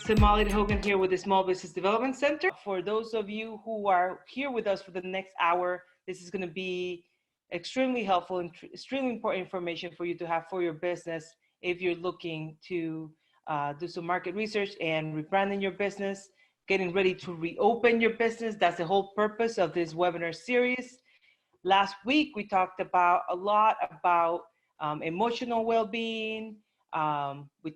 Somali Hogan here with the Small Business Development Center. For those of you who are here with us for the next hour, this is going to be extremely helpful and extremely important information for you to have for your business if you're looking to do some market research and rebranding your business, getting ready to reopen your business. That's the whole purpose of this webinar series. Last week, we talked about a lot about emotional well-being. We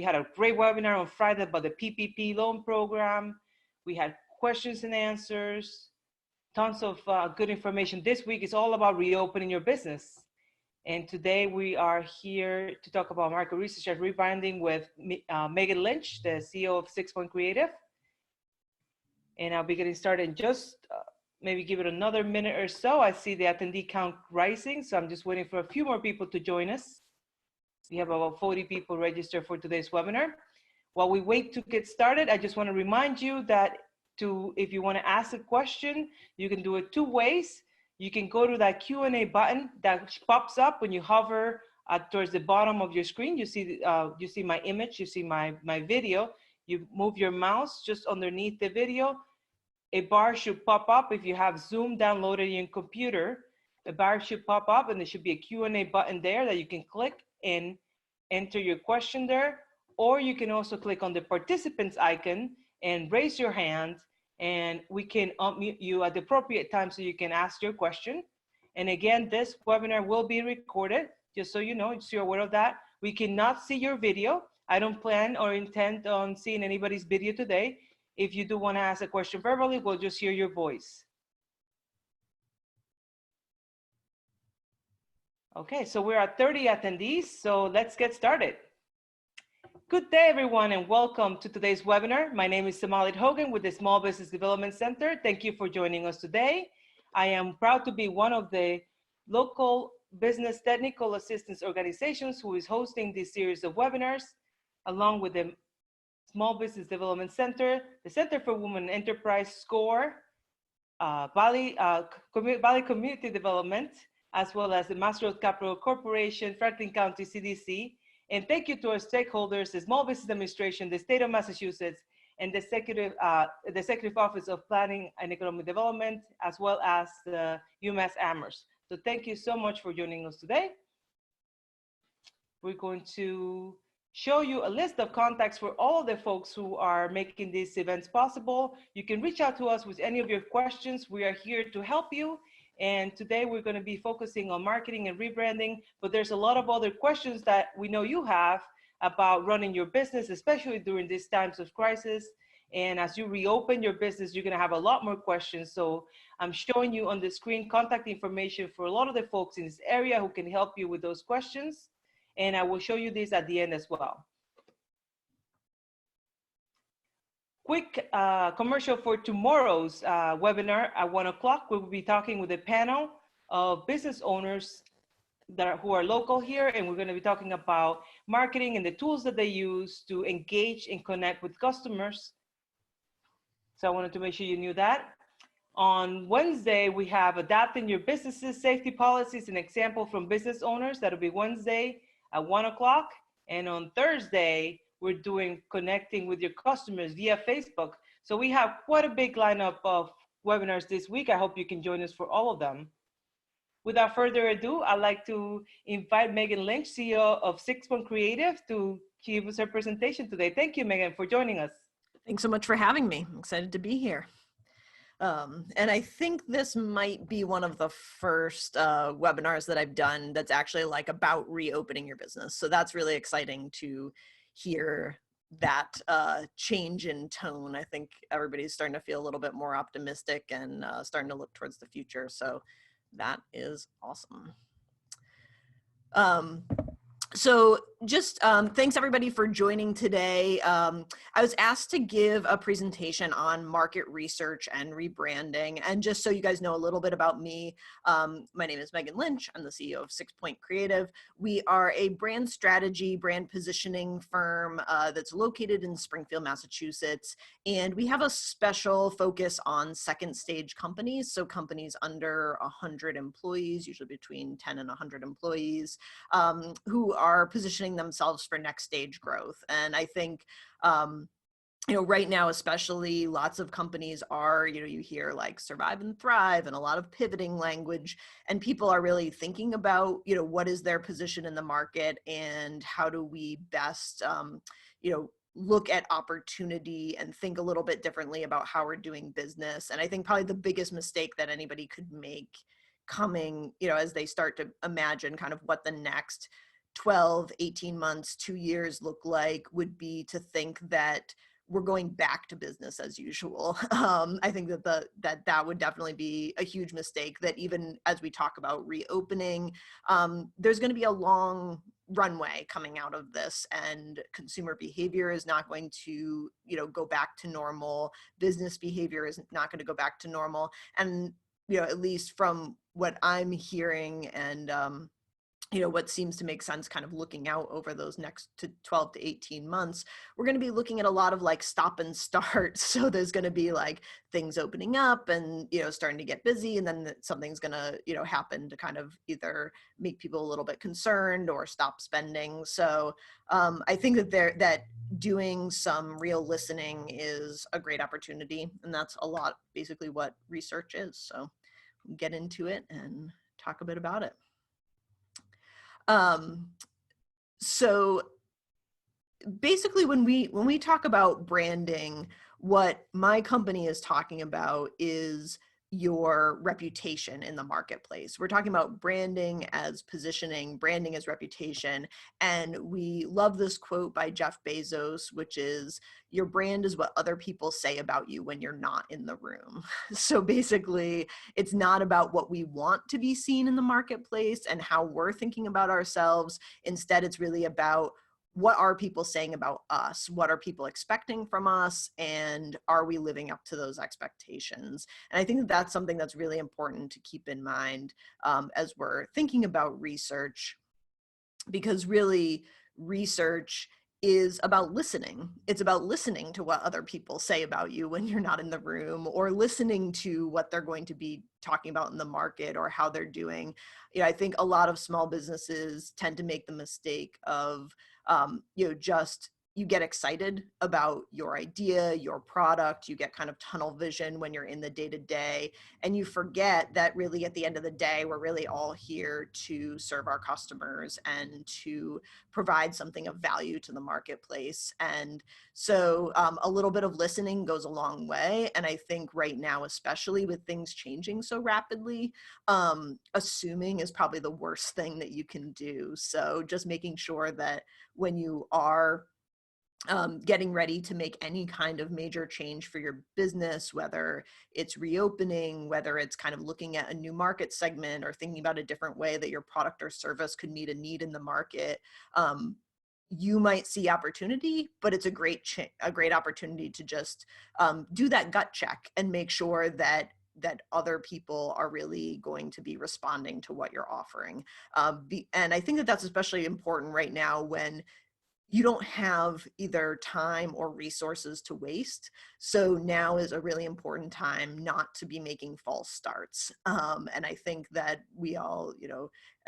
had a great webinar on Friday about the PPP loan program. We had questions and answers, tons of good information. This week is all about reopening your business. And today we are here to talk about market research and rebranding with Meghan Lynch, the CEO of 6 Point Creative. And I'll be getting started in just maybe give it another minute or so. I see the attendee count rising, so I'm just waiting for a few more people to join us. We have about 40 people registered for today's webinar. While we wait to get started, I just want to remind you that if you want to ask a question, you can do it two ways. You can go to that Q&A button that pops up when you hover towards the bottom of your screen. You see my image, you see my video. You move your mouse just underneath the video. A bar should pop up if you have Zoom downloaded in your computer. A bar should pop up and there should be a Q&A button there that you can click and enter your question there. Or you can also click on the participants icon and raise your hand, and we can unmute you at the appropriate time so you can ask your question. And again, this webinar will be recorded, just so you know, just so you're aware of that. We cannot see your video. I don't plan or intend on seeing anybody's video today. If you do want to ask a question verbally, we'll just hear your voice. Okay, so we're at 30 attendees, so let's get started. Good day, everyone, and welcome to today's webinar. My name is Somali Hogan with the Small Business Development Center. Thank you for joining us today. I am proud to be one of the local business technical assistance organizations who is hosting this series of webinars, along with the Small Business Development Center, the Center for Women Enterprise SCORE, Valley Community Development, as well as the Master of Capital Corporation, Franklin County CDC. And thank you to our stakeholders, the Small Business Administration, the State of Massachusetts, and the Executive Office of Planning and Economic Development, as well as the UMass Amherst. So thank you so much for joining us today. We're going to show you a list of contacts for all the folks who are making these events possible. You can reach out to us with any of your questions. We are here to help you. And today we're going to be focusing on marketing and rebranding, but there's a lot of other questions that we know you have about running your business, especially during these times of crisis. And as you reopen your business, you're going to have a lot more questions. So I'm showing you on the screen contact information for a lot of the folks in this area who can help you with those questions. And I will show you this at the end as well. Quick commercial for tomorrow's webinar at 1 o'clock. We will be talking with a panel of business owners who are local here, and we're going to be talking about marketing and the tools that they use to engage and connect with customers. So I wanted to make sure you knew that. On Wednesday, we have Adapting Your Business's Safety Policies, an example from business owners. That'll be Wednesday at 1 o'clock. And on Thursday, we're doing Connecting with Your Customers via Facebook. So we have quite a big lineup of webinars this week. I hope you can join us for all of them. Without further ado, I'd like to invite Meghan Lynch, CEO of 6 Point Creative, to give us her presentation today. Thank you, Meghan, for joining us. Thanks so much for having me. I'm excited to be here. And I think this might be one of the first webinars that I've done that's actually like about reopening your business. So that's really exciting to hear that change in tone. I think everybody's starting to feel a little bit more optimistic and starting to look towards the future. So that is awesome. So just thanks everybody for joining today. I was asked to give a presentation on market research and rebranding. And just so you guys know a little bit about me, my name is Meghan Lynch. I'm the CEO of 6 Point Creative. We are a brand strategy, brand positioning firm that's located in Springfield, Massachusetts. And we have a special focus on second stage companies. So companies under 100 employees, usually between 10 and 100 employees, who are positioning themselves for next stage growth. And I think right now, especially, lots of companies are, you hear like survive and thrive and a lot of pivoting language, and people are really thinking about, what is their position in the market and how do we best, look at opportunity and think a little bit differently about how we're doing business. And I think probably the biggest mistake that anybody could make coming, as they start to imagine kind of what the next 12, 18 months, 2 years look like, would be to think that we're going back to business as usual. I think that would definitely be a huge mistake, that even as we talk about reopening, there's going to be a long runway coming out of this, and consumer behavior is not going to, go back to normal. Business behavior is not going to go back to normal. And, at least from what I'm hearing and, what seems to make sense kind of looking out over those next 12 to 18 months, we're going to be looking at a lot of like stop and start. So there's going to be like things opening up and, starting to get busy, and then something's going to, happen to kind of either make people a little bit concerned or stop spending. So I think that doing some real listening is a great opportunity. And that's a lot, basically what research is. So we'll get into it and talk a bit about it. So basically, when we talk about branding, what my company is talking about is your reputation in the marketplace. We're talking about branding as positioning, branding as reputation. And we love this quote by Jeff Bezos, which is, your brand is what other people say about you when you're not in the room. So basically, it's not about what we want to be seen in the marketplace and how we're thinking about ourselves. Instead, it's really about, what are people saying about us? What are people expecting from us? And are we living up to those expectations? And I think that that's something that's really important to keep in mind as we're thinking about research, because really research is about listening. It's about listening to what other people say about you when you're not in the room, or listening to what they're going to be talking about in the market or how they're doing. I think a lot of small businesses tend to make the mistake of, just, you get excited about your idea, your product, you get kind of tunnel vision when you're in the day-to-day, and you forget that really at the end of the day, we're really all here to serve our customers and to provide something of value to the marketplace. And so a little bit of listening goes a long way. And I think right now, especially with things changing so rapidly, assuming is probably the worst thing that you can do. So just making sure that when you are getting ready to make any kind of major change for your business, whether it's reopening, whether it's kind of looking at a new market segment or thinking about a different way that your product or service could meet a need in the market, you might see opportunity, but it's a great opportunity to just do that gut check and make sure that other people are really going to be responding to what you're offering. And I think that that's especially important right now when you don't have either time or resources to waste. So now is a really important time not to be making false starts. And I think that we all,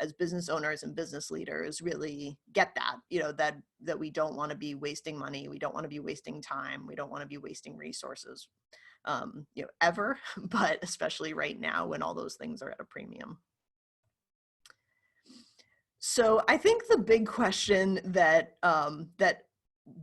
as business owners and business leaders, really get that, that we don't want to be wasting money. We don't want to be wasting time. We don't want to be wasting resources, ever, but especially right now when all those things are at a premium. So I think the big question that that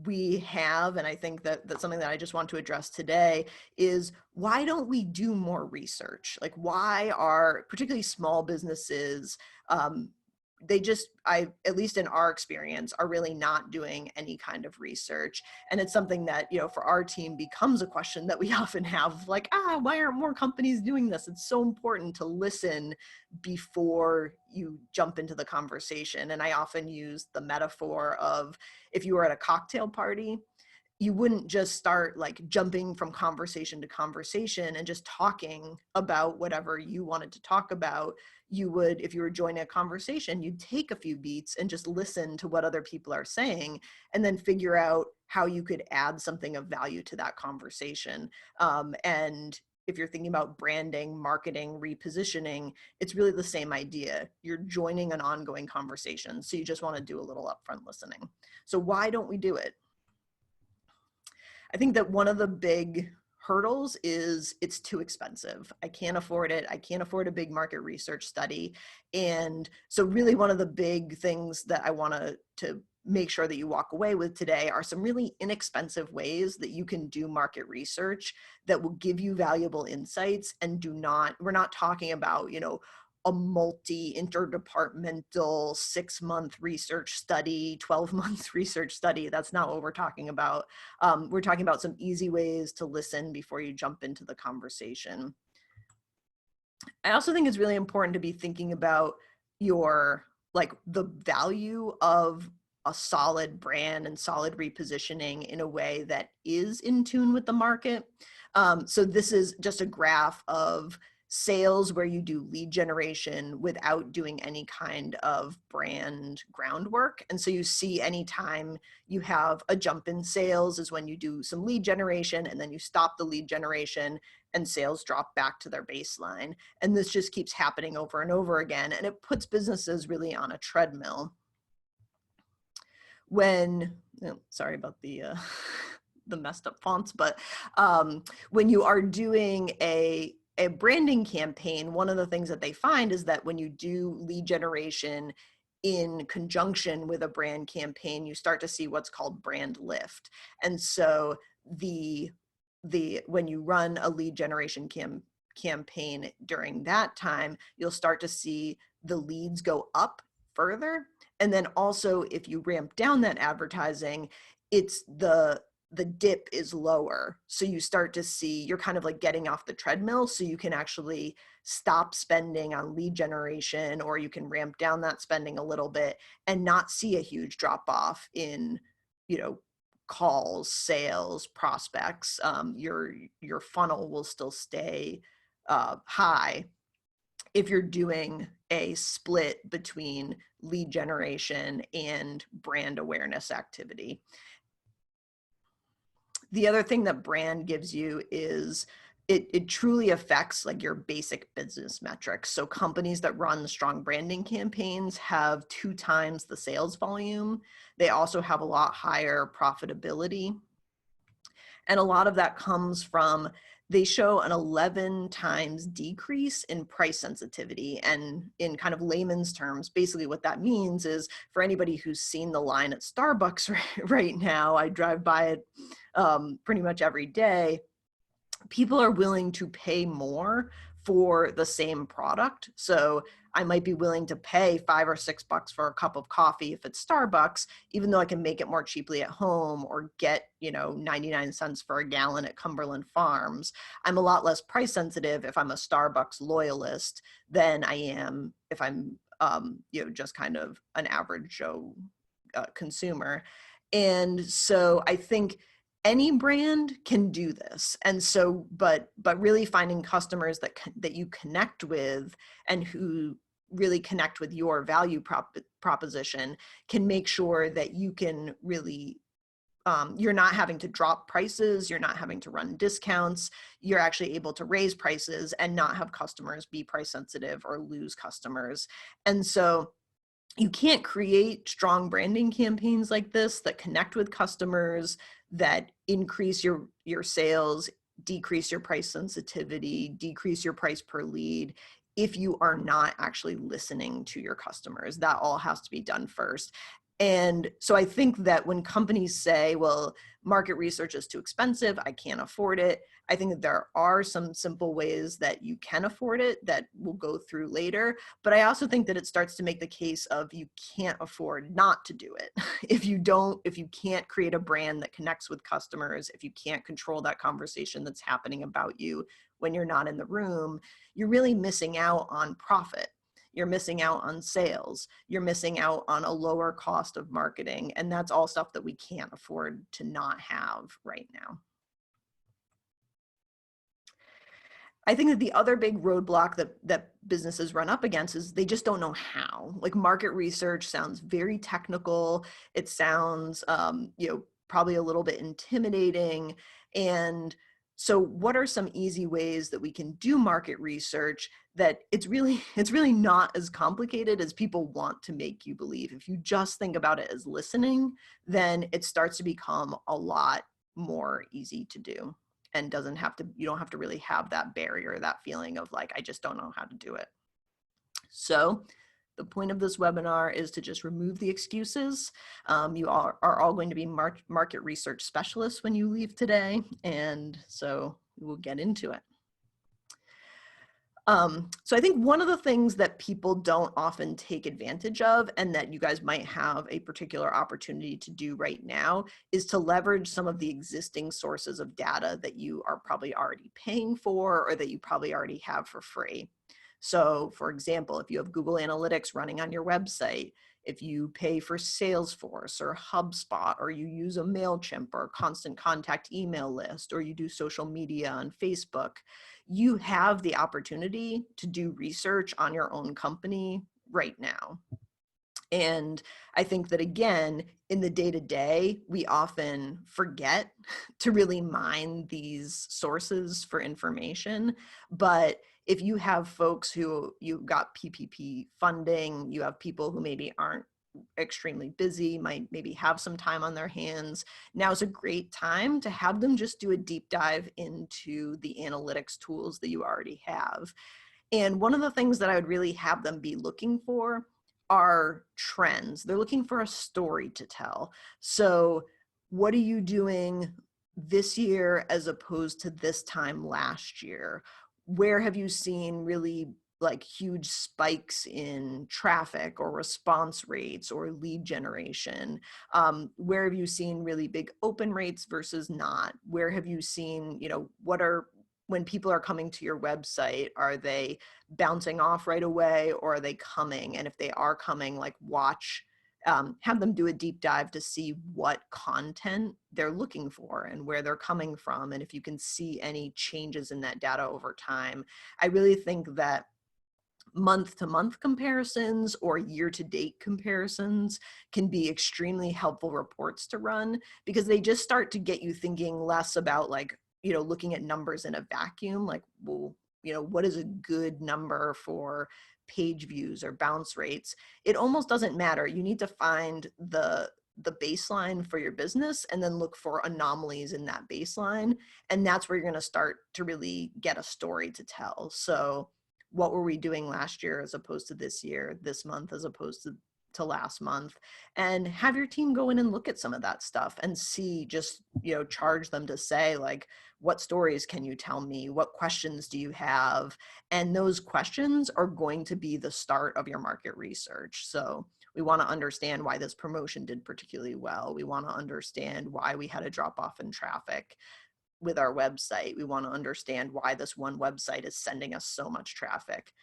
we have, and I think that that's something that I just want to address today, is why don't we do more research? Like, why are particularly small businesses, at least in our experience, are really not doing any kind of research? And it's something that, for our team becomes a question that we often have, like, why aren't more companies doing this? It's so important to listen before you jump into the conversation. And I often use the metaphor of, if you were at a cocktail party, you wouldn't just start like jumping from conversation to conversation and just talking about whatever you wanted to talk about. You would, if you were joining a conversation, you'd take a few beats and just listen to what other people are saying, and then figure out how you could add something of value to that conversation. And if you're thinking about branding, marketing, repositioning, it's really the same idea. You're joining an ongoing conversation, so you just want to do a little upfront listening. So why don't we do it? I think that one of the big hurdles is it's too expensive. I can't afford it. I can't afford a big market research study. And so really one of the big things that I want to make sure that you walk away with today are some really inexpensive ways that you can do market research that will give you valuable insights and we're not talking about, a multi-interdepartmental 6-month research study, 12-month research study. That's not what we're talking about. We're talking about some easy ways to listen before you jump into the conversation. I also think it's really important to be thinking about the value of a solid brand and solid repositioning in a way that is in tune with the market. So this is just a graph of sales where you do lead generation without doing any kind of brand groundwork. And so you see anytime you have a jump in sales is when you do some lead generation and then you stop the lead generation and sales drop back to their baseline. And this just keeps happening over and over again. And it puts businesses really on a treadmill. Sorry about the messed up fonts, but when you are doing a branding campaign, one of the things that they find is that when you do lead generation in conjunction with a brand campaign, you start to see what's called brand lift. And so when you run a lead generation campaign during that time, you'll start to see the leads go up further. And then also if you ramp down that advertising, it's the dip is lower. So you start to see, you're kind of like getting off the treadmill, so you can actually stop spending on lead generation, or you can ramp down that spending a little bit and not see a huge drop off in, calls, sales, prospects. Your funnel will still stay high if you're doing a split between lead generation and brand awareness activity. The other thing that brand gives you is it truly affects like your basic business metrics. So companies that run strong branding campaigns have 2 times the sales volume. They also have a lot higher profitability. And a lot of that comes from, they show an 11 times decrease in price sensitivity. And in kind of layman's terms, basically what that means is, for anybody who's seen the line at Starbucks right now, I drive by it pretty much every day, people are willing to pay more for the same product. So I might be willing to pay $5 or $6 for a cup of coffee if it's Starbucks, even though I can make it more cheaply at home or get, 99 cents for a gallon at Cumberland Farms. I'm a lot less price sensitive if I'm a Starbucks loyalist than I am if I'm, just kind of an average Joe consumer. And so I think any brand can do this. And so, but really finding customers that you connect with and who really connect with your value proposition can make sure that you can really, you're not having to drop prices, you're not having to run discounts, you're actually able to raise prices and not have customers be price sensitive or lose customers. And so you can't create strong branding campaigns like this that connect with customers, that increase your sales, decrease your price sensitivity, decrease your price per lead, if you are not actually listening to your customers. That all has to be done first. And so I think that when companies say, well, market research is too expensive, I can't afford it, I think that there are some simple ways that you can afford it that we'll go through later. But I also think that it starts to make the case of you can't afford not to do it. If you can't create a brand that connects with customers, if you can't control that conversation that's happening about you when you're not in the room, you're really missing out on profit. You're missing out on sales. You're missing out on a lower cost of marketing. And that's all stuff that we can't afford to not have right now. I think that the other big roadblock that businesses run up against is they just don't know how. Like, market research sounds very technical. It sounds, probably a little bit intimidating. And so what are some easy ways that we can do market research that it's really not as complicated as people want to make you believe? If you just think about it as listening, then it starts to become a lot more easy to do, and you don't have to really have that barrier, that feeling of like, I just don't know how to do it. So the point of this webinar is to just remove the excuses. You are all going to be market research specialists when you leave today, and so we'll get into it. So I think one of the things that people don't often take advantage of, and that you guys might have a particular opportunity to do right now, is to leverage some of the existing sources of data that you are probably already paying for, or that you probably already have for free. So for example, if you have Google Analytics running on your website, if you pay for Salesforce or HubSpot, or you use a MailChimp or Constant Contact email list, or you do social media on Facebook, you have the opportunity to do research on your own company right now. And I think that, again, in the day-to-day, we often forget to really mine these sources for information. But if you have folks who you got PPP funding, you have people who maybe aren't extremely busy, might maybe have some time on their hands, now's a great time to have them just do a deep dive into the analytics tools that you already have. And one of the things that I would really have them be looking for are trends. They're looking for a story to tell. So what are you doing this year as opposed to this time last year? Where have you seen really like huge spikes in traffic or response rates or lead generation? Where have you seen really big open rates versus not? Where have you seen, when people are coming to your website, are they bouncing off right away, or are they coming? And if they are coming, like have them do a deep dive to see what content they're looking for and where they're coming from. And if you can see any changes in that data over time, I really think that month-to-month comparisons or year-to-date comparisons can be extremely helpful reports to run, because they just start to get you thinking less about like, looking at numbers in a vacuum, like, well, what is a good number for page views or bounce rates? It almost doesn't matter. You need to find the baseline for your business and then look for anomalies in that baseline. And that's where you're going to start to really get a story to tell. So what were we doing last year as opposed to this year, this month as opposed to last month? And have your team go in and look at some of that stuff and see, just, charge them to say, like, what stories can you tell me? What questions do you have? And those questions are going to be the start of your market research. So we want to understand why this promotion did particularly well. We want to understand why we had a drop off in traffic with our website. We want to understand why this one website is sending us so much traffic.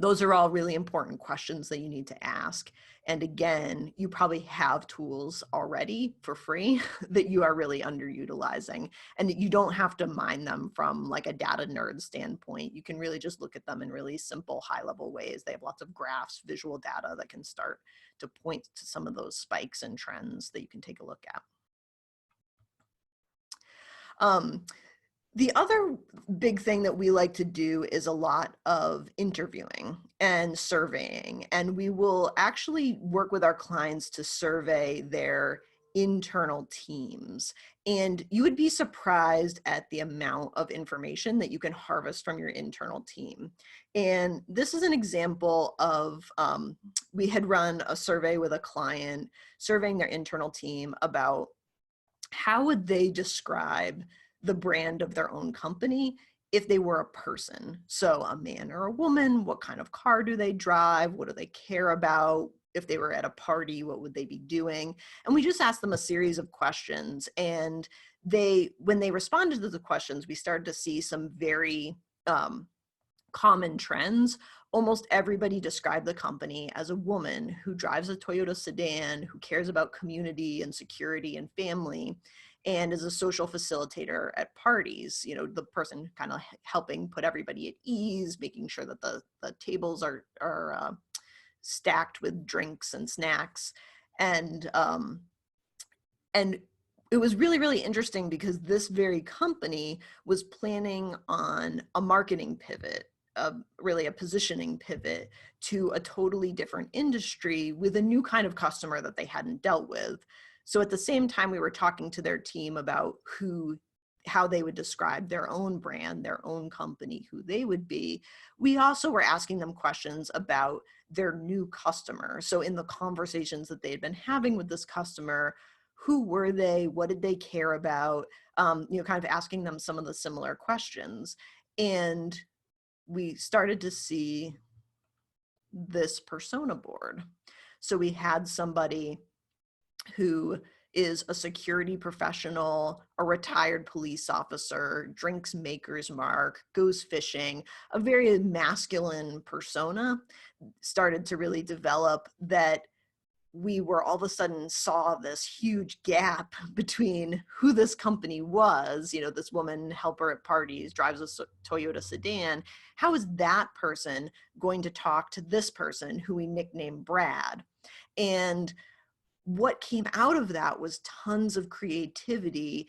Those are all really important questions that you need to ask. And again, you probably have tools already for free that you are really underutilizing, and you don't have to mine them from like a data nerd standpoint. You can really just look at them in really simple, high-level ways. They have lots of graphs, visual data that can start to point to some of those spikes and trends that you can take a look at. The other big thing that we like to do is a lot of interviewing and surveying, and we will actually work with our clients to survey their internal teams. And you would be surprised at the amount of information that you can harvest from your internal team. And this is an example of, we had run a survey with a client surveying their internal team about how would they describe the brand of their own company if they were a person. So a man or a woman, what kind of car do they drive? What do they care about? If they were at a party, what would they be doing? And we just asked them a series of questions. And when they responded to the questions, we started to see some very common trends. Almost everybody described the company as a woman who drives a Toyota sedan, who cares about community and security and family, and is a social facilitator at parties, the person kind of helping put everybody at ease, making sure that the tables are stacked with drinks and snacks. And it was really, really interesting, because this very company was planning on a marketing pivot, really a positioning pivot to a totally different industry with a new kind of customer that they hadn't dealt with. So at the same time we were talking to their team about how they would describe their own brand, their own company, who they would be, we also were asking them questions about their new customer. So in the conversations that they had been having with this customer, who were they? What did they care about? Kind of asking them some of the similar questions. And we started to see this persona board. So we had somebody who is a security professional, a retired police officer, drinks Maker's Mark, goes fishing, a very masculine persona started to really develop, that we were all of a sudden saw this huge gap between who this company was. This woman, helper at parties, drives a Toyota sedan. How is that person going to talk to this person who we nicknamed Brad? And what came out of that was tons of creativity,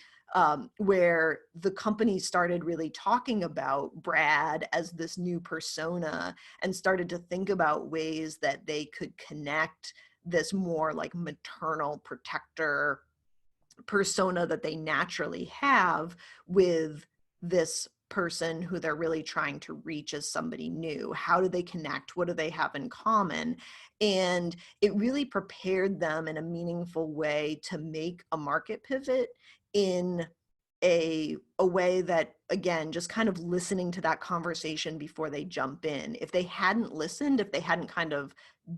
where the company started really talking about Brad as this new persona and started to think about ways that they could connect this more like maternal protector persona that they naturally have with this person who they're really trying to reach as somebody new. How do they connect? What do they have in common? And it really prepared them in a meaningful way to make a market pivot in a way that, again, just kind of listening to that conversation before they jump in. If they hadn't listened, if they hadn't kind of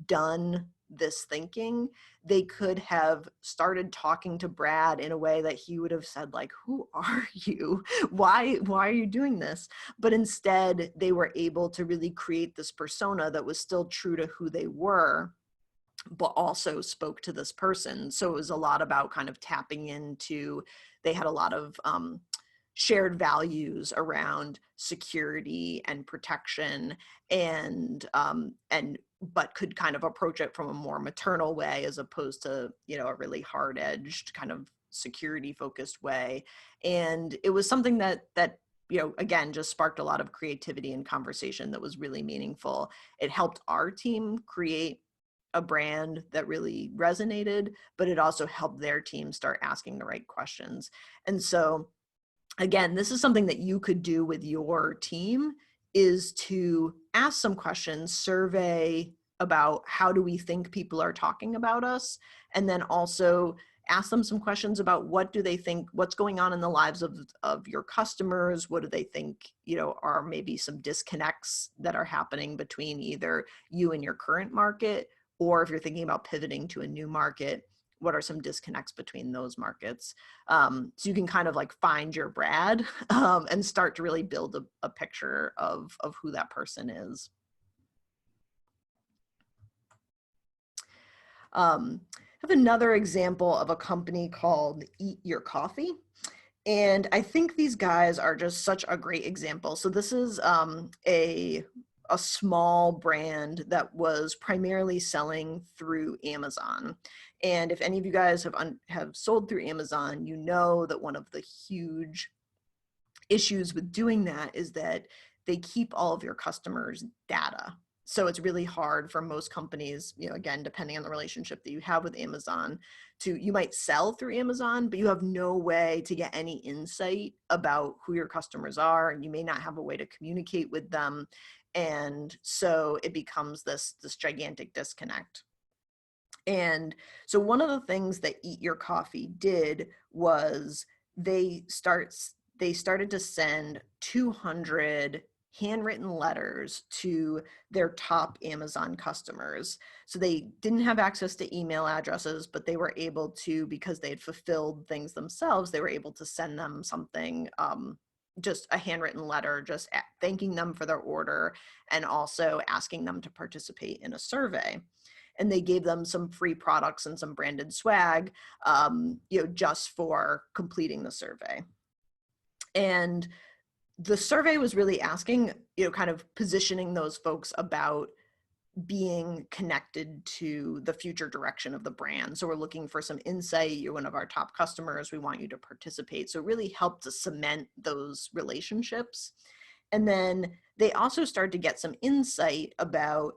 done this thinking, they could have started talking to Brad in a way that he would have said, like, who are you? Why are you doing this? But instead, they were able to really create this persona that was still true to who they were, but also spoke to this person. So it was a lot about kind of tapping into, they had a lot of shared values around security and protection, and but could kind of approach it from a more maternal way as opposed to, a really hard-edged kind of security focused way. And it was something that again, just sparked a lot of creativity and conversation that was really meaningful. It helped our team create a brand that really resonated, but it also helped their team start asking the right questions. And so again, this is something that you could do with your team, is to ask some questions, survey about how do we think people are talking about us, and then also ask them some questions about what do they think, what's going on in the lives of your customers, what do they think, are maybe some disconnects that are happening between either you and your current market, or if you're thinking about pivoting to a new market, what are some disconnects between those markets? So you can kind of like find your Brad and start to really build a picture of who that person is. I have another example of a company called Eat Your Coffee. And I think these guys are just such a great example. So this is a small brand that was primarily selling through Amazon. And if any of you guys have sold through Amazon, you know that one of the huge issues with doing that is that they keep all of your customers' data. So it's really hard for most companies, again, depending on the relationship that you have with Amazon, you might sell through Amazon, but you have no way to get any insight about who your customers are, and you may not have a way to communicate with them. And so it becomes this gigantic disconnect. And so one of the things that Eat Your Coffee did was they started to send 200 handwritten letters to their top Amazon customers. So they didn't have access to email addresses, but they were able to, because they had fulfilled things themselves, they were able to send them something, just a handwritten letter, just thanking them for their order and also asking them to participate in a survey. And they gave them some free products and some branded swag, just for completing the survey. And the survey was really asking, kind of positioning those folks about being connected to the future direction of the brand. So we're looking for some insight. You're one of our top customers. We want you to participate. So it really helped to cement those relationships. And then they also started to get some insight about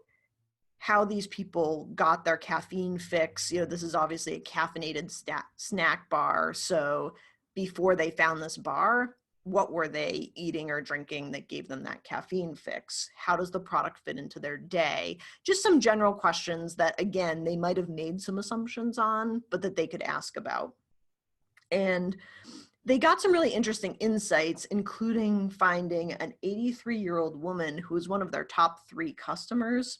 how these people got their caffeine fix. This is obviously a caffeinated snack bar. So before they found this bar, what were they eating or drinking that gave them that caffeine fix? How does the product fit into their day? Just some general questions that, again, they might have made some assumptions on, but that they could ask about. And they got some really interesting insights, including finding an 83-year-old woman who was one of their top 3 customers,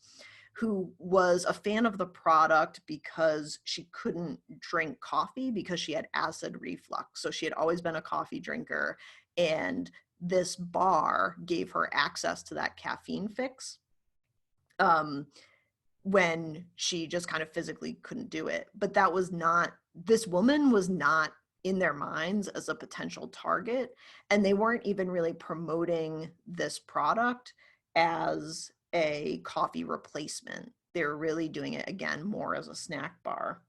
who was a fan of the product because she couldn't drink coffee because she had acid reflux. So she had always been a coffee drinker, and this bar gave her access to that caffeine fix when she just kind of physically couldn't do it. But this woman was not in their minds as a potential target, and they weren't even really promoting this product as a coffee replacement. They were really doing it, again, more as a snack bar.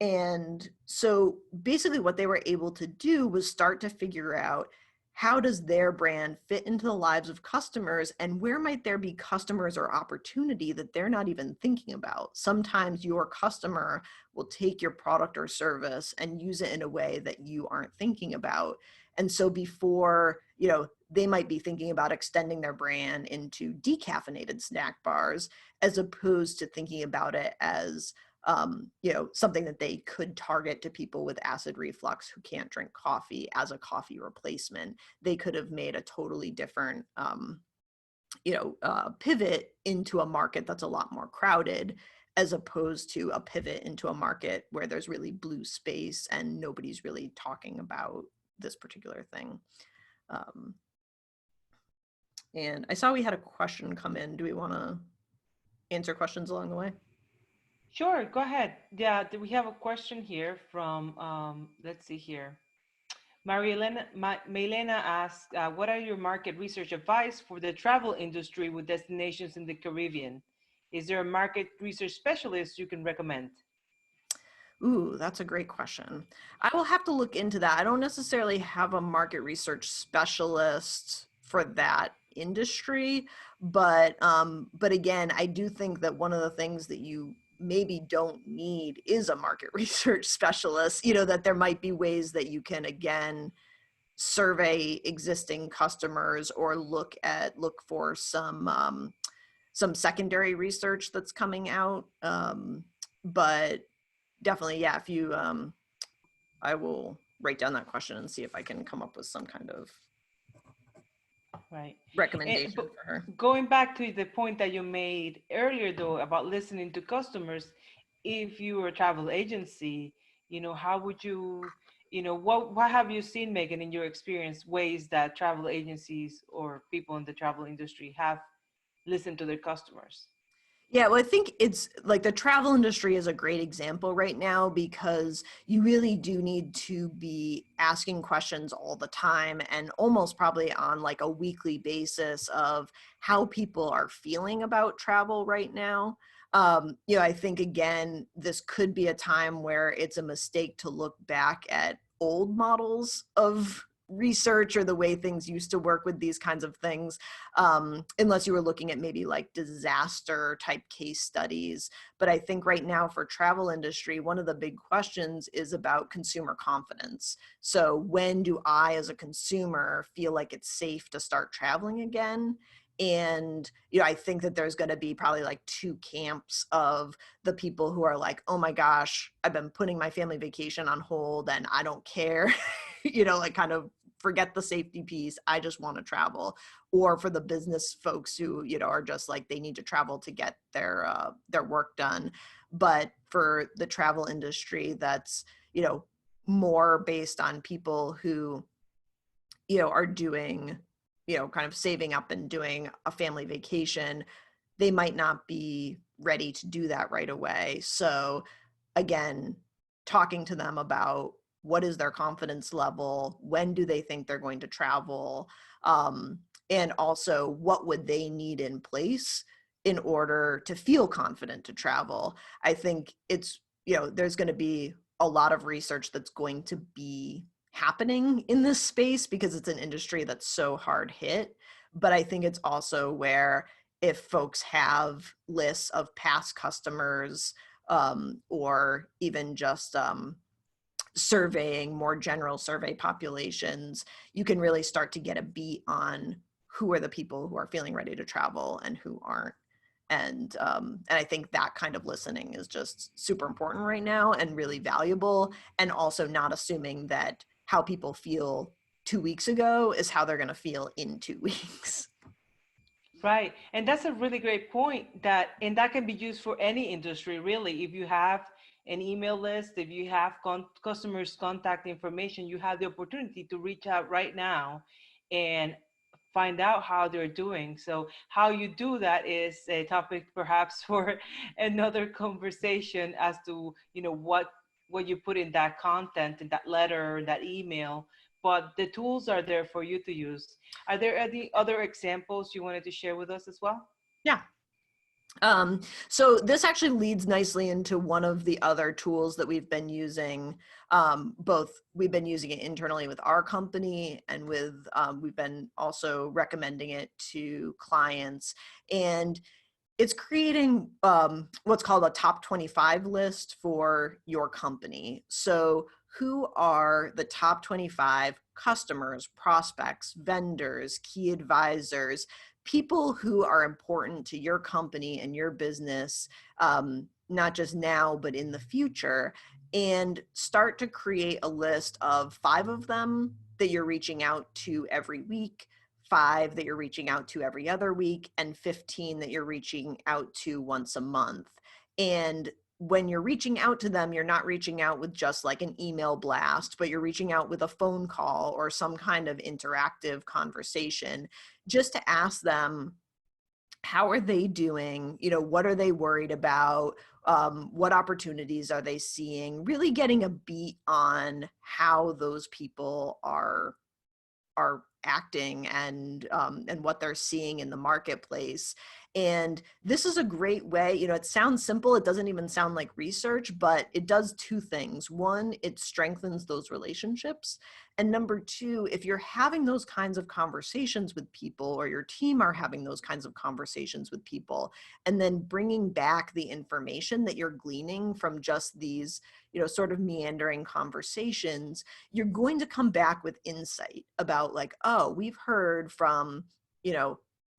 And so basically what they were able to do was start to figure out, how does their brand fit into the lives of customers, and where might there be customers or opportunity that they're not even thinking about? Sometimes your customer will take your product or service and use it in a way that you aren't thinking about. And so before, they might be thinking about extending their brand into decaffeinated snack bars, as opposed to thinking about it as something that they could target to people with acid reflux who can't drink coffee as a coffee replacement. They could have made a totally different, pivot into a market that's a lot more crowded, as opposed to a pivot into a market where there's really blue space and nobody's really talking about this particular thing. And I saw we had a question come in. Do we want to answer questions along the way? Sure, go ahead. Yeah, we have a question here from, let's see here. Maylena asks, what are your market research advice for the travel industry with destinations in the Caribbean? Is there a market research specialist you can recommend? Ooh, that's a great question. I will have to look into that. I don't necessarily have a market research specialist for that industry, but again, I do think that one of the things that you maybe don't need is a market research specialist, that there might be ways that you can, again, survey existing customers or look for some secondary research that's coming out. But definitely, yeah, if you, I will write down that question and see if I can come up with some kind of recommendation for her. Going back to the point that you made earlier, though, about listening to customers, if you were a travel agency, how would you, what have you seen, Meghan, in your experience, ways that travel agencies or people in the travel industry have listened to their customers? Yeah, well, I think it's like the travel industry is a great example right now, because you really do need to be asking questions all the time, and almost probably on like a weekly basis, of how people are feeling about travel right now. I think, again, this could be a time where it's a mistake to look back at old models of research or the way things used to work with these kinds of things, unless you were looking at maybe like disaster type case studies. But I think right now for travel industry, one of the big questions is about consumer confidence. So when do I, as a consumer, feel like it's safe to start traveling again? And, I think that there's going to be probably like 2 camps of the people who are like, oh my gosh, I've been putting my family vacation on hold and I don't care, like kind of forget the safety piece. I just want to travel. Or for the business folks who, are just like, they need to travel to get their work done. But for the travel industry, that's, more based on people who, are doing, kind of saving up and doing a family vacation. They might not be ready to do that right away. So again, talking to them about what is their confidence level, when do they think they're going to travel, and also what would they need in place in order to feel confident to travel. I think it's, there's going to be a lot of research that's going to be happening in this space, because it's an industry that's so hard hit. But I think it's also where if folks have lists of past customers, or even just surveying more general survey populations, you can really start to get a beat on who are the people who are feeling ready to travel and who aren't. And I think that kind of listening is just super important right now and really valuable. And also not assuming that how people feel 2 weeks ago is how they're going to feel in 2 weeks. Right. And that's a really great point, and that can be used for any industry, really. If you have an email list, if you have customers' contact information, you have the opportunity to reach out right now and find out how they're doing. So how you do that is a topic perhaps for another conversation, as to, what you put in that content, in that letter, that email. But the tools are there for you to use. Are there any other examples you wanted to share with us as well? Yeah. So this actually leads nicely into one of the other tools that we've been using. We've been using it internally with our company, and we've been also recommending it to clients. And it's creating what's called a top 25 list for your company. So who are the top 25 customers, prospects, vendors, key advisors, people who are important to your company and your business, not just now, but in the future, and start to create a list of 5 of them that you're reaching out to every week, 5 that you're reaching out to every other week, and 15 that you're reaching out to once a month. And when you're reaching out to them, you're not reaching out with just like an email blast, but you're reaching out with a phone call or some kind of interactive conversation, just to ask them, how are they doing? What are they worried about? What opportunities are they seeing? Really getting a beat on how those people are acting and what they're seeing in the marketplace. And this is a great way, it sounds simple. It doesn't even sound like research, but it does 2 things. One, it strengthens those relationships. And number 2, if you're having those kinds of conversations with people, or your team are having those kinds of conversations with people, and then bringing back the information that you're gleaning from just these, sort of meandering conversations, you're going to come back with insight about like, oh, we've heard from,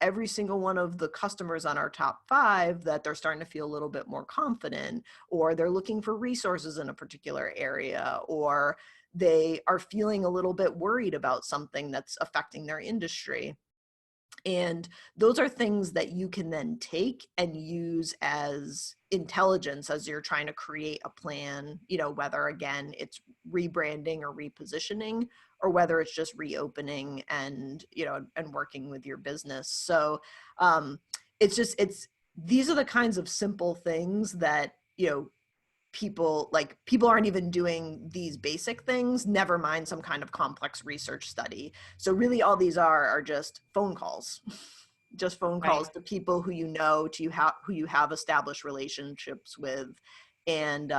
every single one of the customers on our top 5 that they're starting to feel a little bit more confident, or they're looking for resources in a particular area, or they are feeling a little bit worried about something that's affecting their industry. And those are things that you can then take and use as intelligence as you're trying to create a plan, whether again it's rebranding or repositioning, or whether it's just reopening and, and working with your business. So these are the kinds of simple things that, people aren't even doing these basic things, never mind some kind of complex research study. So really all these are just phone calls. Just phone calls Right. to people who who you have established relationships with. And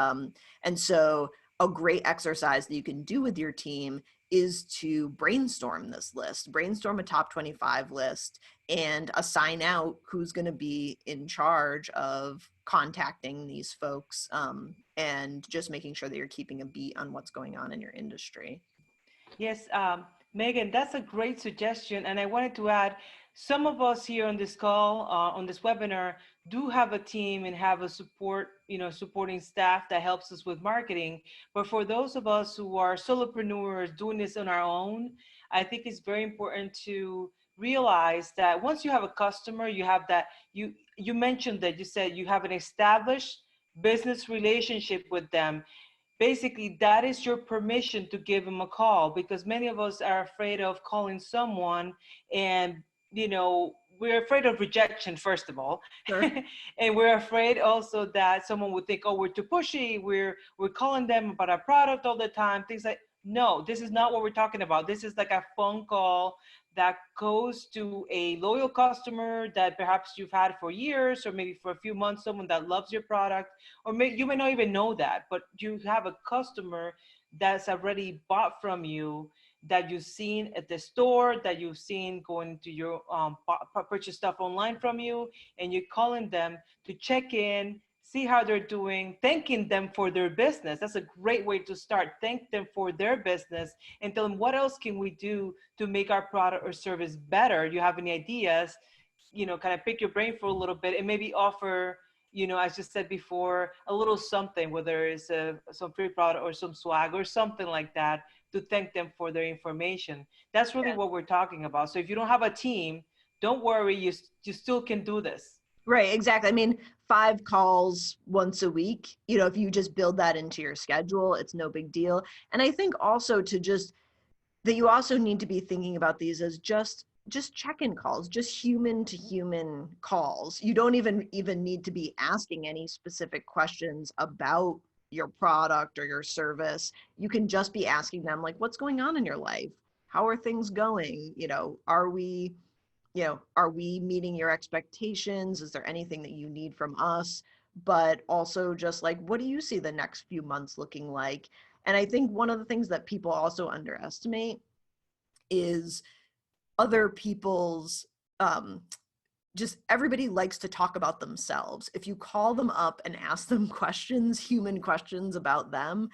so a great exercise that you can do with your team is to brainstorm this list, brainstorm a top 25 list, and assign out who's going to be in charge of contacting these folks, and just making sure that you're keeping a beat on what's going on in your industry. Yes, Megan, that's a great suggestion. And I wanted to add, some of us here on this call, on this webinar, do have a team and have a supporting staff that helps us with marketing. But for those of us who are solopreneurs doing this on our own, I think it's very important to realize that once you have a customer, you have that, you mentioned that, you said you have an established business relationship with them. Basically, that is your permission to give them a call, because many of us are afraid of calling someone, and we're afraid of rejection, first of all. Sure. And we're afraid also that someone would think, oh, we're too pushy, we're calling them about our product all the time, things like. No, this is not what we're talking about. This is like a phone call that goes to a loyal customer that perhaps you've had for years, or maybe for a few months, someone that loves your product, or you may not even know that, but you have a customer that's already bought from you, that you've seen at the store, that you've seen going to your purchase stuff online from you, and you're calling them to check in, see how they're doing, thanking them for their business. That's a great way to start. Thank them for their business and tell them what else can we do to make our product or service better. You have any ideas? Kind of pick your brain for a little bit and maybe offer, as you said before, a little something, whether it's some free product or some swag or something like that, to thank them for their information. That's really what we're talking about. So if you don't have a team, don't worry, you still can do this. Right, exactly. I mean, 5 calls once a week, if you just build that into your schedule, it's no big deal. And I think also that you also need to be thinking about these as just check-in calls, just human to human calls. You don't even need to be asking any specific questions about your product or your service. You can just be asking them, like, what's going on in your life? How are things going? Are we meeting your expectations? Is there anything that you need from us? But also just like, what do you see the next few months looking like? And I think one of the things that people also underestimate is other people's, just everybody likes to talk about themselves. If you call them up and ask them questions, human questions about them,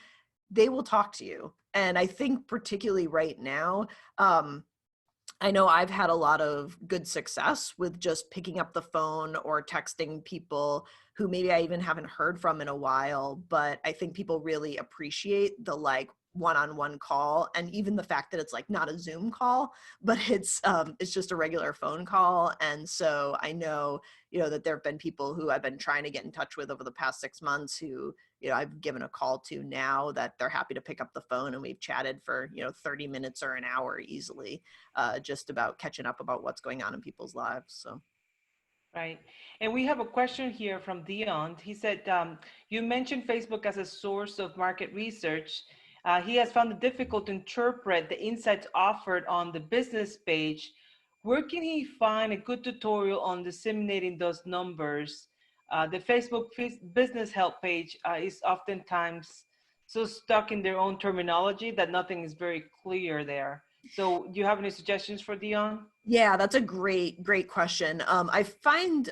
they will talk to you. And I think particularly right now, I know I've had a lot of good success with just picking up the phone or texting people who maybe I even haven't heard from in a while, but I think people really appreciate the like one-on-one call, and even the fact that it's like not a Zoom call, but it's just a regular phone call. And so I know, that there have been people who I've been trying to get in touch with over the past 6 months who, I've given a call to now that they're happy to pick up the phone, and we've chatted for, 30 minutes or an hour easily, just about catching up about what's going on in people's lives. So. Right. And we have a question here from Dion. He said, you mentioned Facebook as a source of market research. He has found it difficult to interpret the insights offered on the business page. Where can he find a good tutorial on disseminating those numbers? The Facebook business help page is oftentimes so stuck in their own terminology that nothing is very clear there. So do you have any suggestions for Dion? Yeah, that's a great question. I find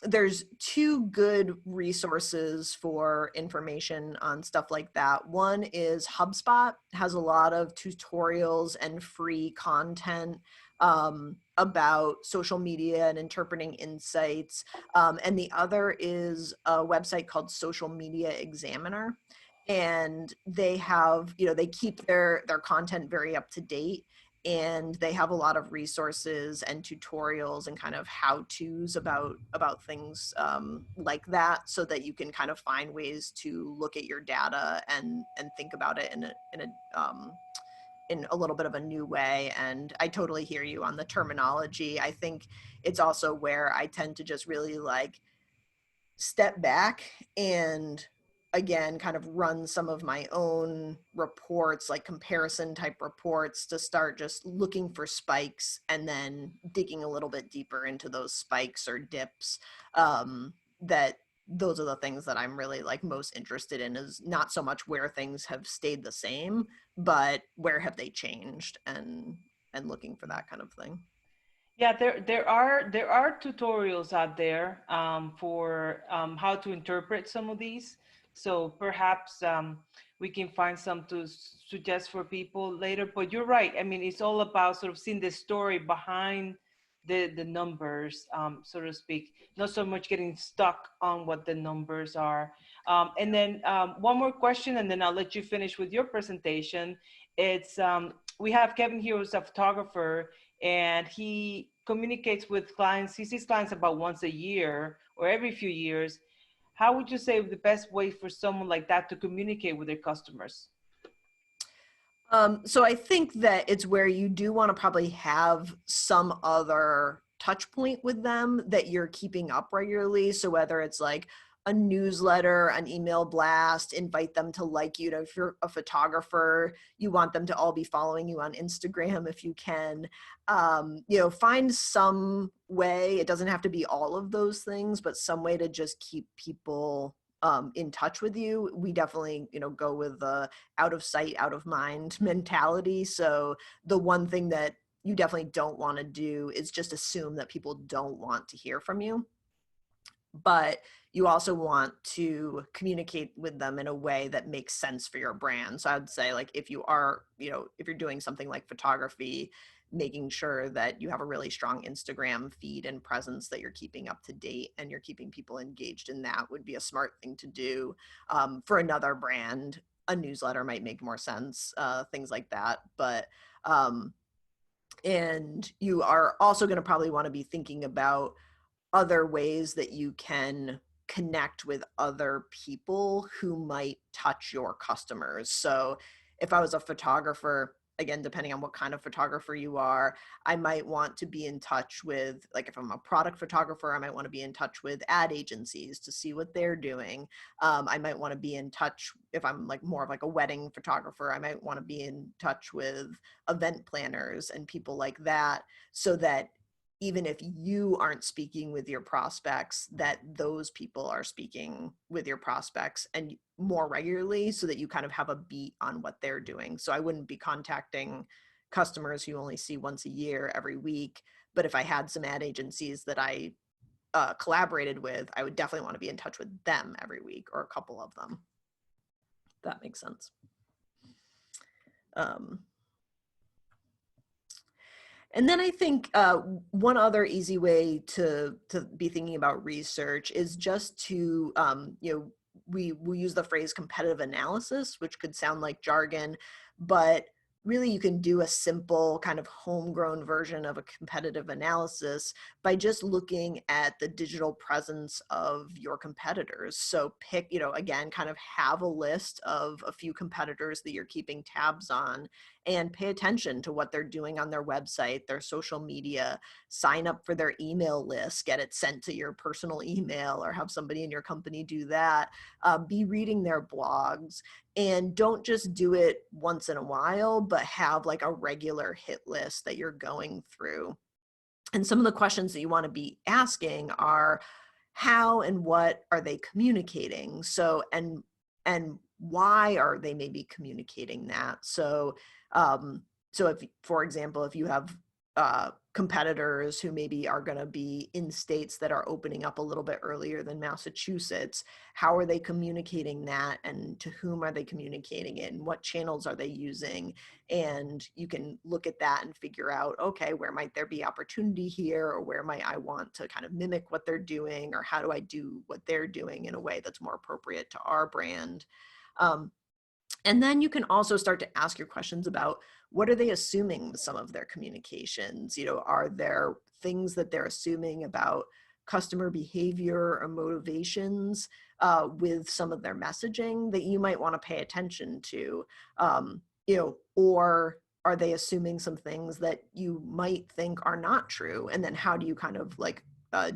there's 2 good resources for information on stuff like that. One is HubSpot, has a lot of tutorials and free content about social media and interpreting insights. And the other is a website called Social Media Examiner. And they have, they keep their content very up to date. And they have a lot of resources and tutorials and kind of how-tos about things like that, so that you can kind of find ways to look at your data and think about it in a little bit of a new way. And I totally hear you on the terminology. I think it's also where I tend to just really like step back and again kind of run some of my own reports, like comparison type reports, to start just looking for spikes and then digging a little bit deeper into those spikes or dips. That those are the things that I'm really like most interested in, is not so much where things have stayed the same, but where have they changed, and looking for that kind of thing. Yeah, there are tutorials out there for how to interpret some of these. So perhaps we can find some to suggest for people later. But you're right. I mean, it's all about sort of seeing the story behind the numbers, so to speak. Not so much getting stuck on what the numbers are. And then one more question, and then I'll let you finish with your presentation. It's we have Kevin here, who's a photographer, and he communicates with clients. He sees clients about once a year or every few years. How would you say the best way for someone like that to communicate with their customers? So I think that it's where you do want to probably have some other touch point with them that you're keeping up regularly. So whether it's like a newsletter, an email blast, invite them to like you. If you're a photographer, you want them to all be following you on Instagram if you can. Find some way. It doesn't have to be all of those things, but some way to just keep people in touch with you, we definitely, go with the out of sight, out of mind mentality. So the one thing that you definitely don't want to do is just assume that people don't want to hear from you. But you also want to communicate with them in a way that makes sense for your brand. So I would say, like, if you are, if you're doing something like photography, making sure that you have a really strong Instagram feed and presence that you're keeping up to date and you're keeping people engaged in, that would be a smart thing to do. For another brand, a newsletter might make more sense, things like that. But and you are also going to probably want to be thinking about other ways that you can connect with other people who might touch your customers. So if I was a photographer, again, depending on what kind of photographer you are, I might want to be in touch with, like, if I'm a product photographer, I might want to be in touch with ad agencies to see what they're doing. I might want to be in touch, if I'm like more of like a wedding photographer, I might want to be in touch with event planners and people like that, so that even if you aren't speaking with your prospects, that those people are speaking with your prospects and more regularly, so that you kind of have a beat on what they're doing. So I wouldn't be contacting customers who only see once a year every week. But if I had some ad agencies that I collaborated with, I would definitely want to be in touch with them every week, or a couple of them. That makes sense. And then I think one other easy way to be thinking about research is just to, we use the phrase competitive analysis, which could sound like jargon, but really you can do a simple kind of homegrown version of a competitive analysis by just looking at the digital presence of your competitors. So pick, again, kind of have a list of a few competitors that you're keeping tabs on, and pay attention to what they're doing on their website, their social media, sign up for their email list, get it sent to your personal email, or have somebody in your company do that. Be reading their blogs, and don't just do it once in a while, but have like a regular hit list that you're going through. And some of the questions that you want to be asking are, how and what are they communicating? So, and why are they maybe communicating that? So if, for example, if you have competitors who maybe are going to be in states that are opening up a little bit earlier than Massachusetts, how are they communicating that, and to whom are they communicating it, and what channels are they using? And you can look at that and figure out, okay, where might there be opportunity here, or where might I want to kind of mimic what they're doing, or how do I do what they're doing in a way that's more appropriate to our brand? And then you can also start to ask your questions about, what are they assuming with some of their communications? Are there things that they're assuming about customer behavior or motivations with some of their messaging that you might want to pay attention to? Or are they assuming some things that you might think are not true? And then how do you kind of like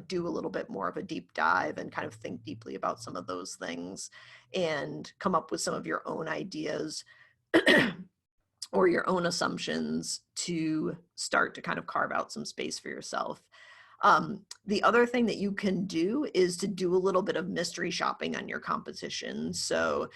do a little bit more of a deep dive and kind of think deeply about some of those things and come up with some of your own ideas or your own assumptions to start to kind of carve out some space for yourself. The other thing that you can do is to do a little bit of mystery shopping on your competition. So,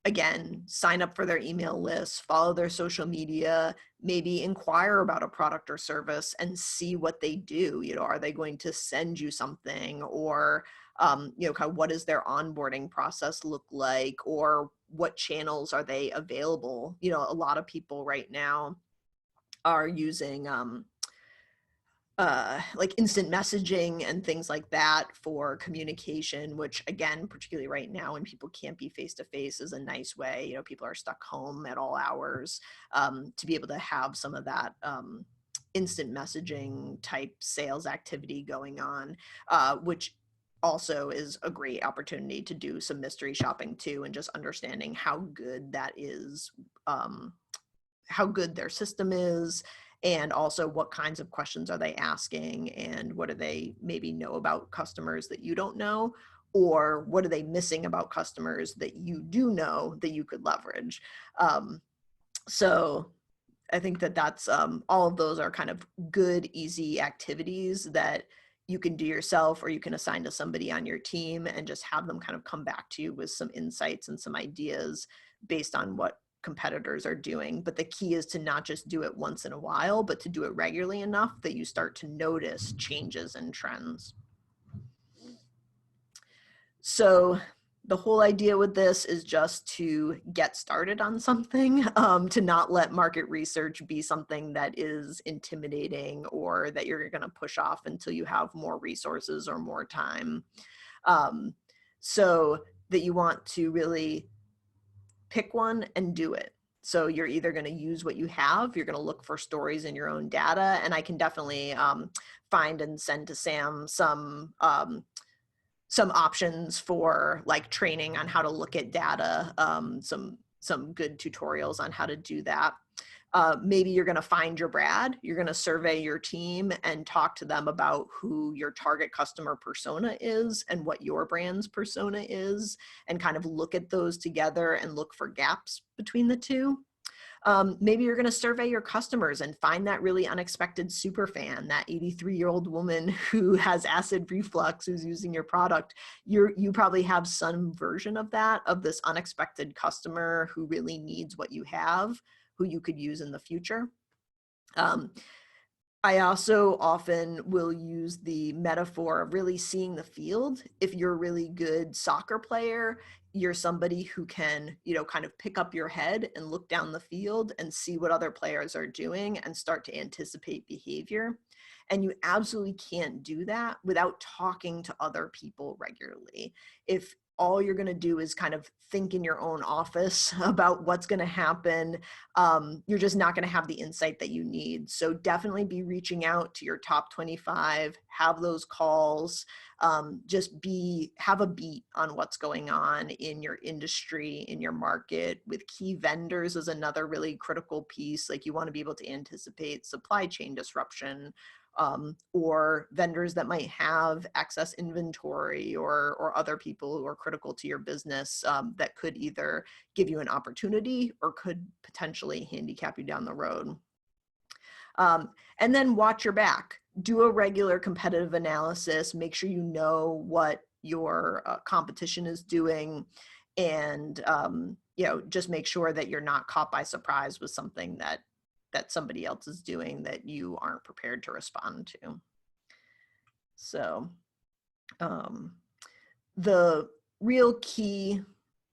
again, sign up for their email list, follow their social media, maybe inquire about a product or service and see what they do. Are they going to send you something, or, kind of what does their onboarding process look like, or what channels are they available? A lot of people right now are using like instant messaging and things like that for communication, which, again, particularly right now when people can't be face to face, is a nice way. People are stuck home at all hours, to be able to have some of that instant messaging type sales activity going on, which also is a great opportunity to do some mystery shopping too, and just understanding how good that is, how good their system is, and also what kinds of questions are they asking, and what do they maybe know about customers that you don't know, or what are they missing about customers that you do know that you could leverage. So I think that that's all of those are kind of good, easy activities that you can do yourself, or you can assign to somebody on your team and just have them kind of come back to you with some insights and some ideas based on what competitors are doing. But the key is to not just do it once in a while, but to do it regularly enough that you start to notice changes and trends. So the whole idea with this is just to get started on something, to not let market research be something that is intimidating or that you're going to push off until you have more resources or more time. So that you want to really pick one and do it. So you're either going to use what you have, you're going to look for stories in your own data, and I can definitely find and send to Sam some options for like training on how to look at data, some good tutorials on how to do that. Maybe you're going to find your Brad, you're going to survey your team and talk to them about who your target customer persona is and what your brand's persona is, and kind of look at those together and look for gaps between the two. Maybe you're going to survey your customers and find that really unexpected super fan, that 83-year-old woman who has acid reflux who's using your product. You probably have some version of that, of this unexpected customer who really needs what you have, who you could use in the future. I also often will use the metaphor of really seeing the field. If you're a really good soccer player, you're somebody who can, kind of pick up your head and look down the field and see what other players are doing and start to anticipate behavior. And you absolutely can't do that without talking to other people regularly. If all you're going to do is kind of think in your own office about what's going to happen, you're just not going to have the insight that you need. So definitely be reaching out to your top 25, have those calls, have a beat on what's going on in your industry, in your market. With key vendors is another really critical piece. Like, you want to be able to anticipate supply chain disruption, or vendors that might have excess inventory, or other people who are critical to your business, that could either give you an opportunity or could potentially handicap you down the road. And then watch your back. Do a regular competitive analysis. Make sure you know what your competition is doing, and just make sure that you're not caught by surprise with something that somebody else is doing that you aren't prepared to respond to. So the real key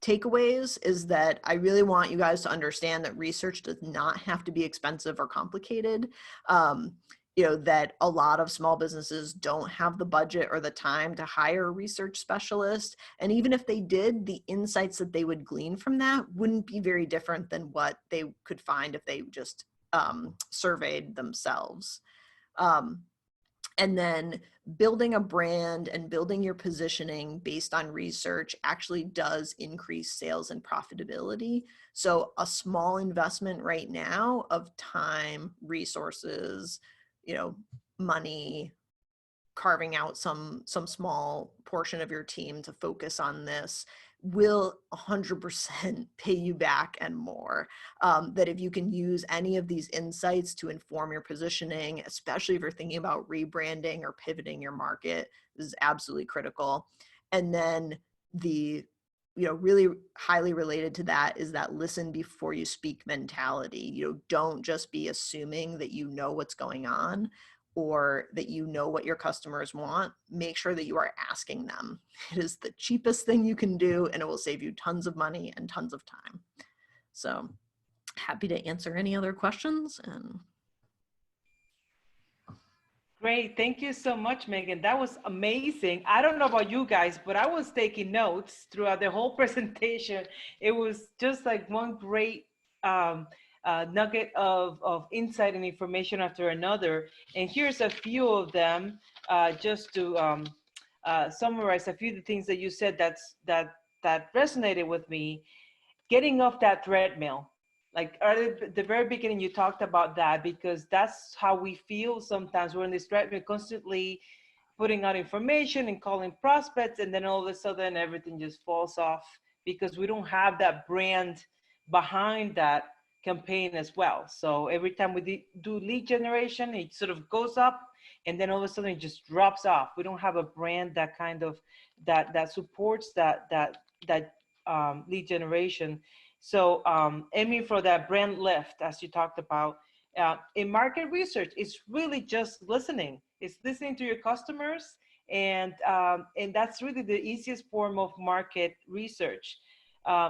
takeaways is that I really want you guys to understand that research does not have to be expensive or complicated. That a lot of small businesses don't have the budget or the time to hire a research specialist. And even if they did, the insights that they would glean from that wouldn't be very different than what they could find if they just surveyed themselves. And then building a brand and building your positioning based on research actually does increase sales and profitability. So a small investment right now of time, resources, money, carving out some small portion of your team to focus on this will 100% pay you back and more. That if you can use any of these insights to inform your positioning, especially if you're thinking about rebranding or pivoting your market, this is absolutely critical. And then the really highly related to that is that listen before you speak mentality. Don't just be assuming that you know what's going on or that you know what your customers want. Make sure that you are asking them. It is the cheapest thing you can do, and it will save you tons of money and tons of time. So happy to answer any other questions. And great. Thank you so much, Megan. That was amazing. I don't know about you guys, but I was taking notes throughout the whole presentation. It was just like one great nugget of insight and information after another. And here's a few of them, just to summarize a few of the things that you said that resonated with me. Getting off that treadmill. Like at the very beginning, you talked about that, because that's how we feel sometimes. We're in this treadmill, constantly putting out information and calling prospects, and then all of a sudden everything just falls off because we don't have that brand behind that campaign as well. So every time we do lead generation, it sort of goes up, and then all of a sudden it just drops off. We don't have a brand that kind of that supports that lead generation. So aiming for that brand lift, as you talked about, in market research, it's really just listening. It's listening to your customers, and that's really the easiest form of market research.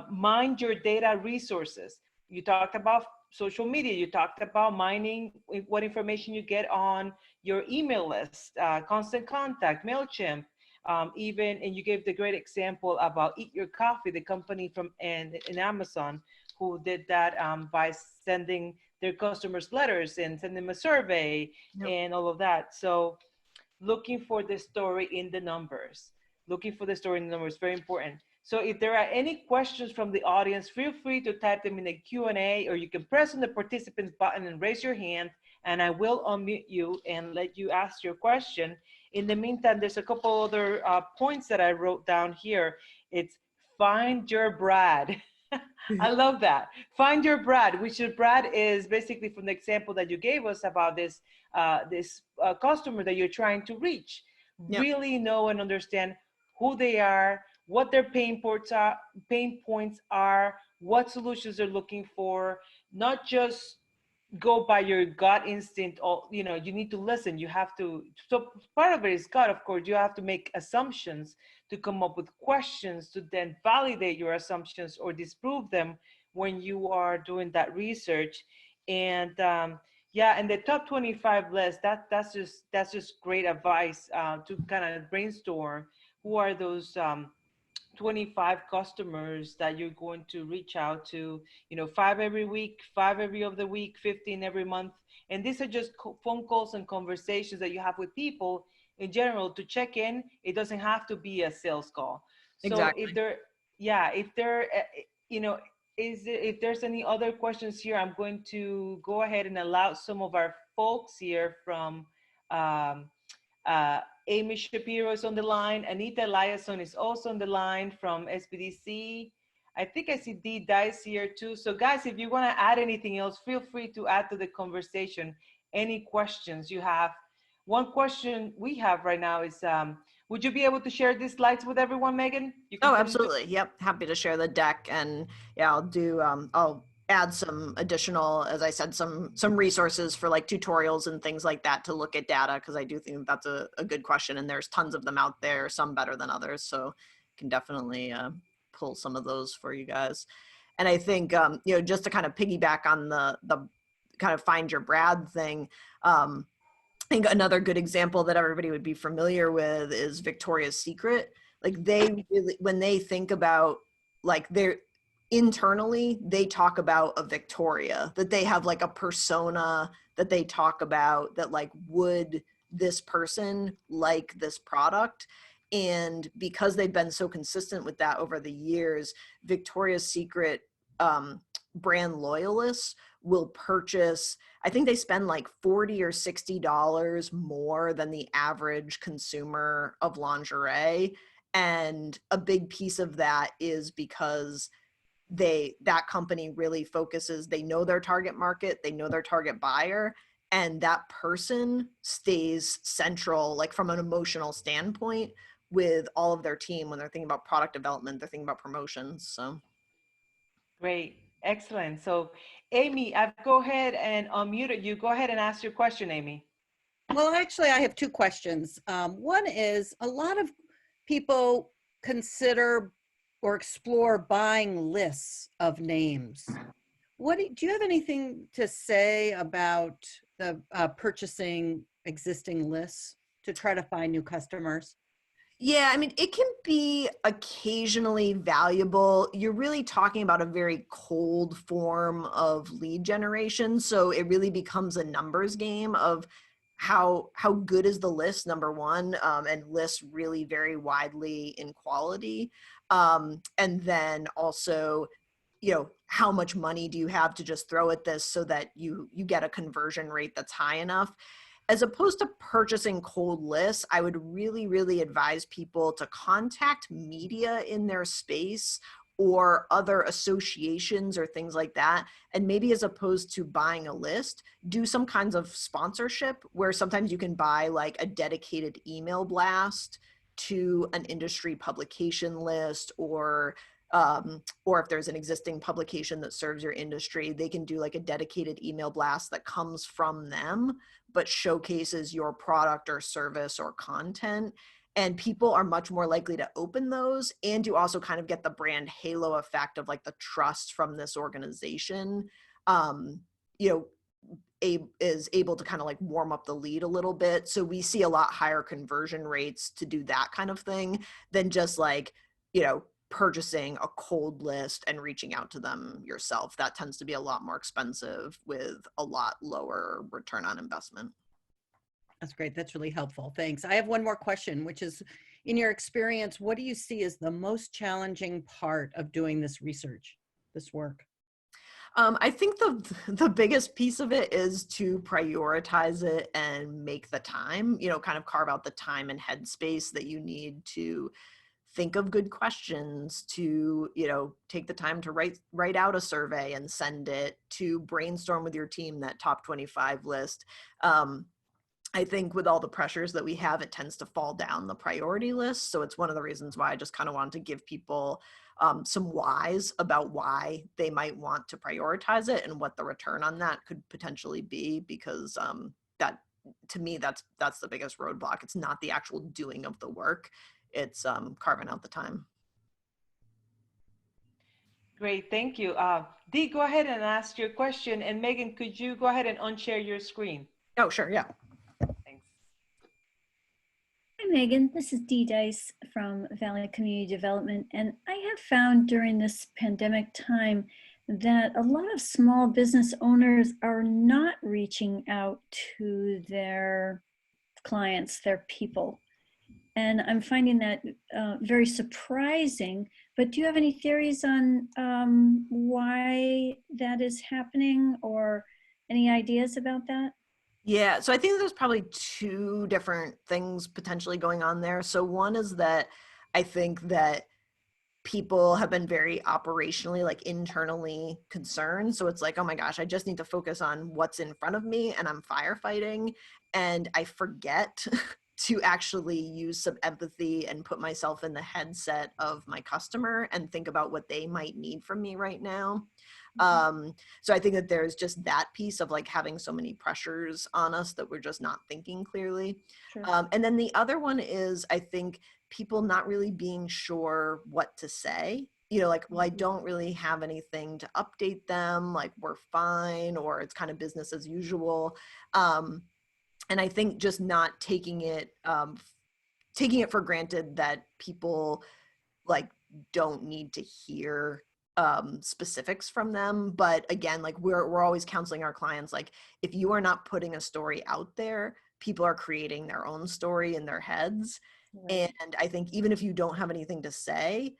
Mind your data resources. You talked about social media. You talked about mining what information you get on your email list, Constant Contact, MailChimp, even, and you gave the great example about Eat Your Coffee, the company from in Amazon, who did that by sending their customers letters and send them a survey. Yep. And all of that. So looking for the story in the numbers, very important. So if there are any questions from the audience, feel free to type them in the Q&A, or you can press on the participants button and raise your hand, and I will unmute you and let you ask your question. In the meantime, there's a couple other points that I wrote down here. It's find your Brad. I love that. Find your Brad, which your Brad is basically from the example that you gave us about this customer that you're trying to reach. Yep. Really know and understand who they are, what their pain points are, what solutions they're looking for. Not just go by your gut instinct. Or you need to listen. You have to. So part of it is gut, of course. You have to make assumptions to come up with questions to then validate your assumptions or disprove them when you are doing that research. And yeah, and the top 25 list, that's just great advice to kind of brainstorm who are those 25 customers that you're going to reach out to, 5 every week, 5 every other week, 15 every month. And these are just phone calls and conversations that you have with people in general to check in. It doesn't have to be a sales call. So exactly. If there's any other questions here, I'm going to go ahead and allow some of our folks here from Amy Shapiro is on the line. Anita Eliasson is also on the line from SBDC. I think I see Dee Dice here too. So guys, if you want to add anything else, feel free to add to the conversation. Any questions you have. One question we have right now is, would you be able to share these slides with everyone, Meghan? Oh, absolutely. Yep. Happy to share the deck. And yeah, I'll add some additional, as I said, some resources for like tutorials and things like that to look at data, because I do think that's a good question, and there's tons of them out there, some better than others, so can definitely pull some of those for you guys. And I think just to kind of piggyback on the kind of find your Brad thing, I think another good example that everybody would be familiar with is Victoria's Secret. Like they really, when they think about like their internally, they talk about a Victoria, that they have like a persona that they talk about that like, would this person like this product? And because they've been so consistent with that over the years, Victoria's Secret brand loyalists will purchase, I think they spend like $40 or $60 more than the average consumer of lingerie. And a big piece of that is because that company really focuses, they know their target market, they know their target buyer, and that person stays central, like from an emotional standpoint, with all of their team when they're thinking about product development, they're thinking about promotions. So great. Excellent. So Amy, I've go ahead and unmuted you. Go ahead and ask your question, Amy. Well, actually, I have two questions. One is, a lot of people consider or explore buying lists of names. Do you have anything to say about the purchasing existing lists to try to find new customers? Yeah, I mean, it can be occasionally valuable. You're really talking about a very cold form of lead generation. So it really becomes a numbers game of how good is the list, number one, and lists really vary widely in quality. And then also, how much money do you have to just throw at this so that you get a conversion rate that's high enough? As opposed to purchasing cold lists, I would really, really advise people to contact media in their space or other associations or things like that. And maybe as opposed to buying a list, do some kinds of sponsorship where sometimes you can buy like a dedicated email blast to an industry publication list, or if there's an existing publication that serves your industry, they can do like a dedicated email blast that comes from them, but showcases your product or service or content. And people are much more likely to open those, and you also kind of get the brand halo effect of like the trust from this organization, you know, is able to kind of like warm up the lead a little bit. So we see a lot higher conversion rates to do that kind of thing than just like, you know, purchasing a cold list and reaching out to them yourself. That tends to be a lot more expensive with a lot lower return on investment. That's great. That's really helpful. Thanks. I have one more question, which is, in your experience, what do you see as the most challenging part of doing this research, this work? I think the biggest piece of it is to prioritize it and make the time, you know, kind of carve out the time and headspace that you need to think of good questions, to, you know, take the time to write out a survey and send it, to brainstorm with your team that top 25 list. I think with all the pressures that we have, it tends to fall down the priority list. So it's one of the reasons why I just kind of wanted to give people some whys about why they might want to prioritize it and what the return on that could potentially be, because that, to me, that's the biggest roadblock. It's not the actual doing of the work. It's carving out the time. Great, thank you. Dee, go ahead and ask your question. And Megan, could you go ahead and unshare your screen? Oh, sure, yeah. Thanks. Hi, Megan. This is Dee Dice from Valley Community Development. And I have found during this pandemic time that a lot of small business owners are not reaching out to their clients, their people. And I'm finding that very surprising. But do you have any theories on why that is happening, or any ideas about that? Yeah, so I think there's probably two different things potentially going on there. So one is that I think that people have been very operationally, like internally concerned. So it's like, oh my gosh, I just need to focus on what's in front of me and I'm firefighting. And I forget to actually use some empathy and put myself in the headset of my customer and think about what they might need from me right now. So I think that there's just that piece of like having so many pressures on us that we're just not thinking clearly. Sure. And then the other one is, I think, people not really being sure what to say. You know, like, well, I don't really have anything to update them, like we're fine, or it's kind of business as usual. And I think just not taking it for granted that people like don't need to hear specifics from them. But again, like we're always counseling our clients, like if you are not putting a story out there, people are creating their own story in their heads. Right. And I think even if you don't have anything to say,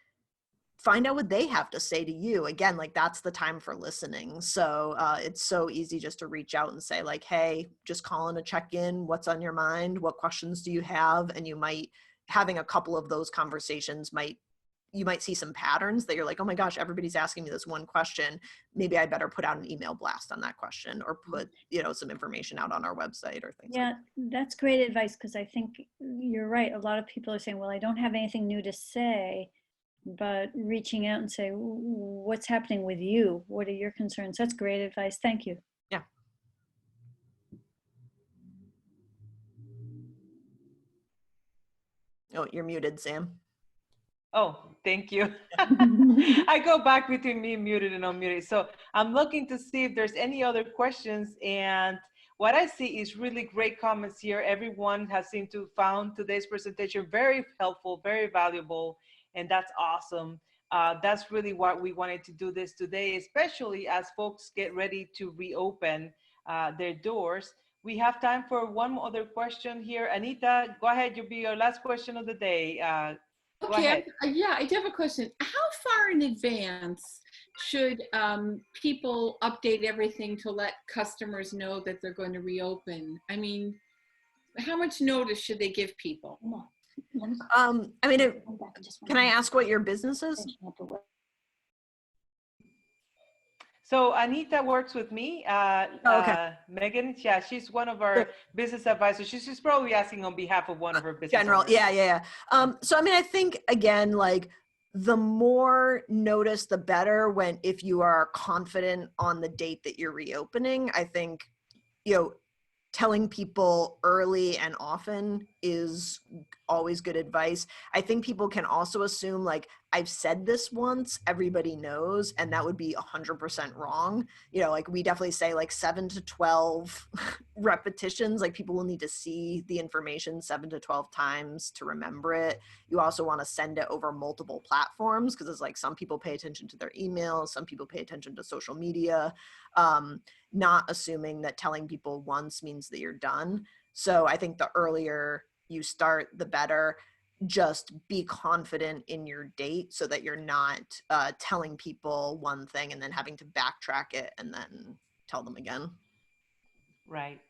find out what they have to say to you. Again, like that's the time for listening. So it's so easy just to reach out and say like, hey, just calling to check in. What's on your mind? What questions do you have? And you might, having a couple of those conversations you might see some patterns that you're like, oh my gosh, everybody's asking me this one question. Maybe I better put out an email blast on that question, or put, you know, some information out on our website or things. Yeah, that's great advice, because I think you're right. A lot of people are saying, well, I don't have anything new to say, but reaching out and say, what's happening with you? What are your concerns? That's great advice. Thank you. Yeah. Oh, you're muted, Sam. Oh, thank you. I go back between me muted and unmuted. So I'm looking to see if there's any other questions. And what I see is really great comments here. Everyone has seemed to found today's presentation very helpful, very valuable, and that's awesome. That's really what we wanted to do this today, especially as folks get ready to reopen their doors. We have time for one other question here. Anita, go ahead. You'll be your last question of the day. Okay, yeah, I do have a question. How far in advance should people update everything to let customers know that they're going to reopen? I mean, how much notice should they give people? I mean, can I ask what your business is? So Anita works with me. Okay. Megan, yeah, she's one of our business advisors. She's probably asking on behalf of one of her business General, owners. yeah. So I mean, I think again, like the more notice, the better. When if you are confident on the date that you're reopening, I think, you know, telling people early and often is always good advice. I think people can also assume like, I've said this once, everybody knows, and that would be 100% wrong. You know, like we definitely say like 7 to 12 repetitions, like people will need to see the information 7 to 12 times to remember it. You also want to send it over multiple platforms because it's like some people pay attention to their emails, some people pay attention to social media. Not assuming that telling people once means that you're done. So I think the earlier you start, the better. Just be confident in your date so that you're not telling people one thing and then having to backtrack it and then tell them again. Right.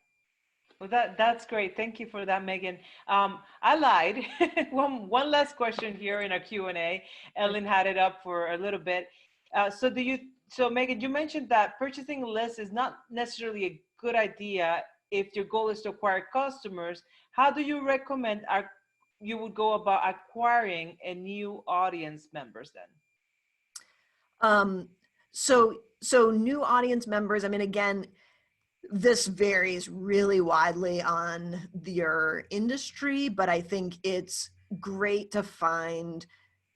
Well, that's great. Thank you for that, Megan. I lied. one last question here in our Q&A. Ellen had it up for a little bit. So Megan, you mentioned that purchasing a list is not necessarily a good idea if your goal is to acquire customers. How do you recommend you would go about acquiring a new audience members then? So new audience members, I mean, again, this varies really widely on your industry, but I think it's great to find,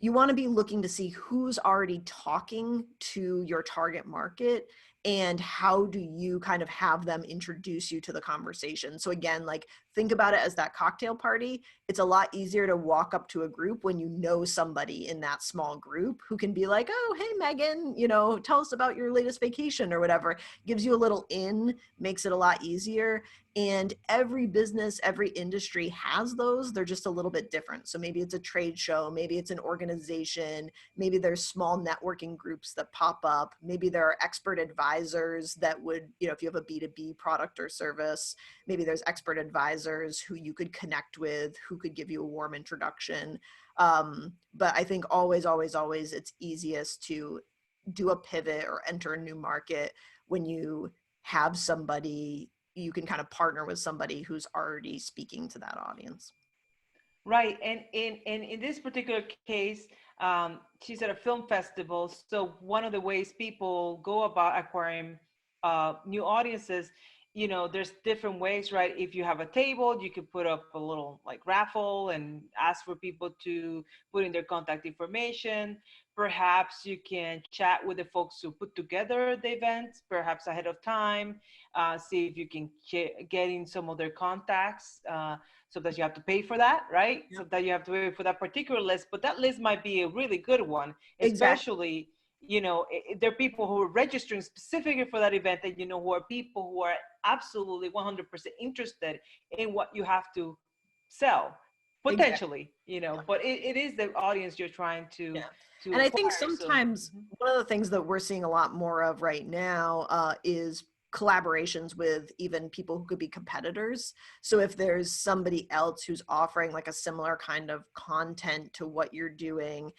you want to be looking to see who's already talking to your target market and how do you kind of have them introduce you to the conversation. So again, like think about it as that cocktail party. It's a lot easier to walk up to a group when you know somebody in that small group who can be like, oh, hey, Megan, you know, tell us about your latest vacation or whatever. Gives you a little in, makes it a lot easier. And every business, every industry has those. They're just a little bit different. So maybe it's a trade show, maybe it's an organization, maybe there's small networking groups that pop up. Maybe there are expert advisors that would, you know, if you have a B2B product or service, maybe there's expert advisors who you could connect with, who could give you a warm introduction. But I think always, it's easiest to do a pivot or enter a new market when you have somebody, you can kind of partner with somebody who's already speaking to that audience. Right, and in this particular case, she's at a film festival. So one of the ways people go about acquiring new audiences, you know, there's different ways, right? If you have a table, you could put up a little like raffle and ask for people to put in their contact information. Perhaps you can chat with the folks who put together the event, perhaps ahead of time. See if you can get in some of their contacts. So that you have to pay for that, right? Yep. So that you have to pay for that particular list, but that list might be a really good one, especially, you know, there are people who are registering specifically for that event that, you know, who are people who are absolutely 100% interested in what you have to sell, potentially, you know, but it is the audience you're trying to and I think sometimes one of the things that we're seeing a lot more of right now is collaborations with even people who could be competitors. So if there's somebody else who's offering like a similar kind of content to what you're doing,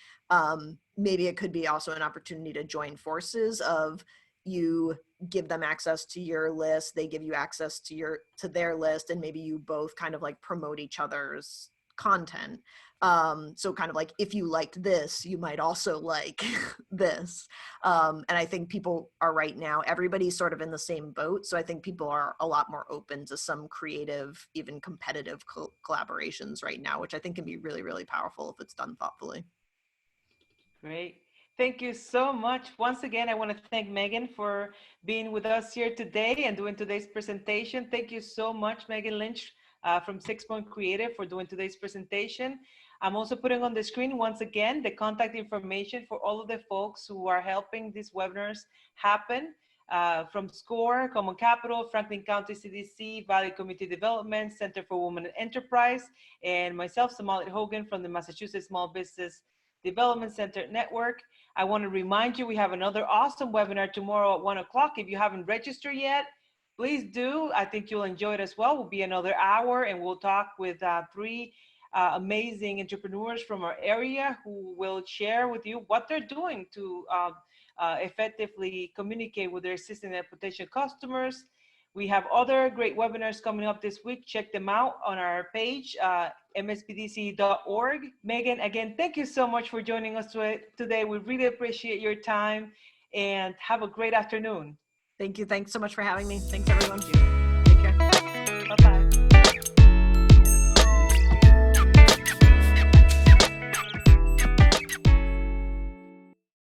maybe it could be also an opportunity to join forces of you give them access to your list, they give you access to their list, and maybe you both kind of like promote each other's content. So kind of like, if you liked this, you might also like this. And I think people are right now, everybody's sort of in the same boat. So I think people are a lot more open to some creative, even competitive collaborations right now, which I think can be really, really powerful if it's done thoughtfully. Great. Thank you so much. Once again, I want to thank Megan for being with us here today and doing today's presentation. Thank you so much, Megan Lynch from 6 Point Creative, for doing today's presentation. I'm also putting on the screen once again the contact information for all of the folks who are helping these webinars happen, from SCORE, Common Capital, Franklin County CDC, Valley Community Development, Center for Women and Enterprise, and myself, Samalit Hogan from the Massachusetts Small Business Development Center Network. I want to remind you, we have another awesome webinar tomorrow at 1 o'clock. If you haven't registered yet, please do. I think you'll enjoy it as well. We'll be another hour and we'll talk with three amazing entrepreneurs from our area who will share with you what they're doing to effectively communicate with their existing and potential customers. We have other great webinars coming up this week. Check them out on our page, mspdc.org. Meghan, again, thank you so much for joining us today. We really appreciate your time and have a great afternoon. Thank you. Thanks so much for having me. Thanks, everyone.